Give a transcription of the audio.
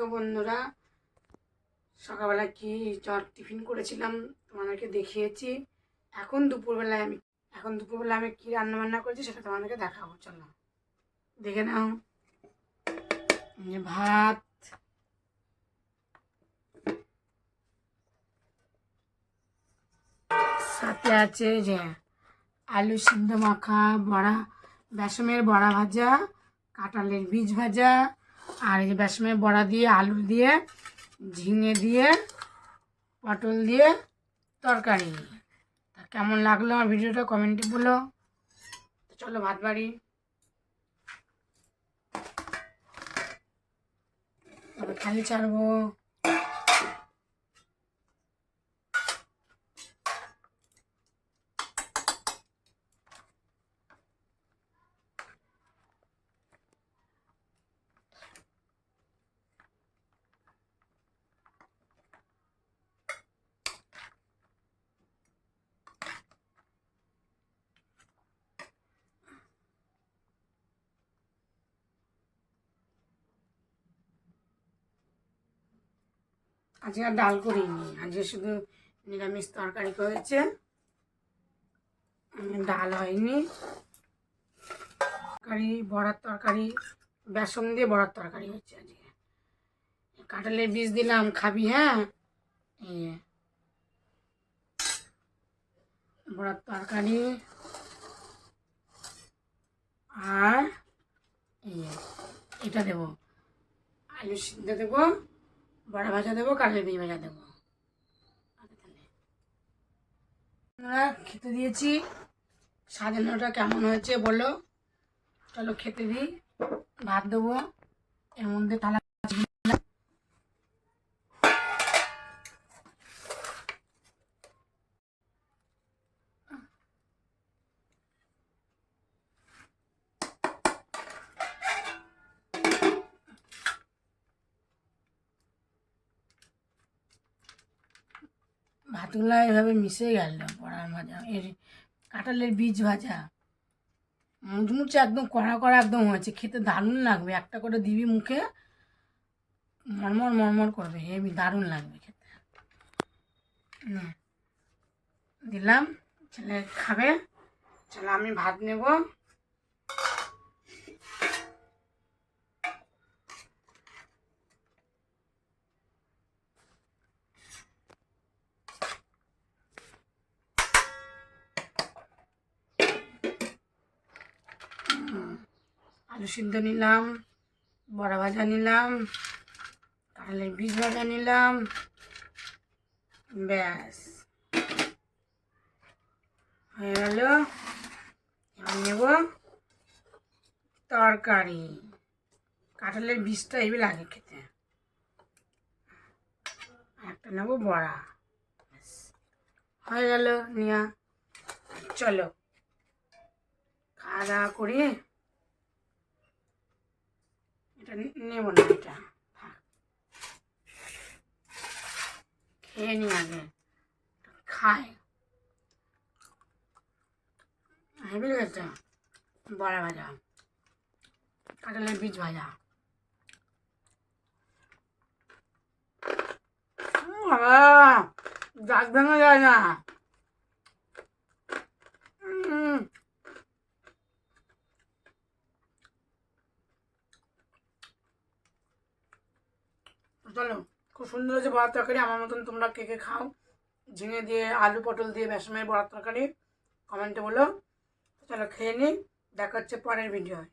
দেখো বন্ধুরা, সকালবেলা কি টিফিন করেছিলাম তোমাদেরকে দেখিয়েছি। এখন দুপুরবেলায় আমি কি রান্না বান্না করেছি সেটা তোমাদেরকে দেখাবো। চলো দেখে নাও। ভাত, সাথে আছে যে আলু সিদ্ধ মাখা, বড়া, বেসমের বড়া ভাজা, কাঁঠালের বীজ ভাজা, আর এই যে বেসমের বড়া দিয়ে আলু দিয়ে ঝিঙে দিয়ে পটল দিয়ে তরকারি। তা কেমন লাগলো আমার ভিডিওটা কমেন্টে বলো। চলো ভাত বাড়ি। খালি ছাড়বো। আজকে আর ডাল করিনি, আজকে শুধু নিরামিষ তরকারি করেছে, ডাল হয়নি। তরকারি, বড়ার তরকারি, বেসন দিয়ে বড়ার তরকারি হচ্ছে আজকে। কাঁঠালের বীজ দিলাম, খাবি? হ্যাঁ, এই বড়ার তরকারি আর এটা দেবো, আলু সিদ্ধ দেবো, বড়া ভাজা দেবো, কাঁঠালের বীজ ভাজা দেবো। আমরা খেতে দিয়েছি। সাজানোটা কেমন হয়েছে বলো। চলো খেতে দিই। ভাত দেবো, এর মধ্যে থালা ভাতগুলা এভাবে মিশে গেল। বড়ার ভাজা, এর কাঁঠালের বীজ ভাজা মুচমুচে একদম কড়া কড়া একদম হয়েছে, খেতে দারুণ লাগবে। একটা করে দিবি মুখে, মরমর মরমর করবে, হেবি দারুণ লাগবে খেতে। দিলাম, ছেলে খাবে। চলো আমি ভাত নেব। আলু সিদ্ধ নিলাম, বড়া ভাজা নিলাম, কাঁঠালের বীজ ভাজা নিলাম, ব্যাস হয়ে গেল। এবার নেব তরকারি। কাঁঠালের বীজটা হেবি লাগে খেতে। একটা নেবো বড়া। ব্যাস হয়ে গেল নিয়া। চলো খাওয়া দাওয়া করি। এটা নেব না, এটা খেয়ে নি আগে, খায় হেবি লেগেছে। বড়া ভাজা, কাঁঠালের বীজ ভাজা, দাঁত ভেঙে যায় না। চলো, খুব সুন্দর হয়েছে বড়ার তরকারি। আমার মতন তোমরা কে কে খাও ঝিঙে দিয়ে, আলু পটল দিয়ে বেসমের বড়ার তরকারি, কমেন্টে বলো। চলো খেয়ে নিই, দেখা হচ্ছে পরের ভিডিওয়।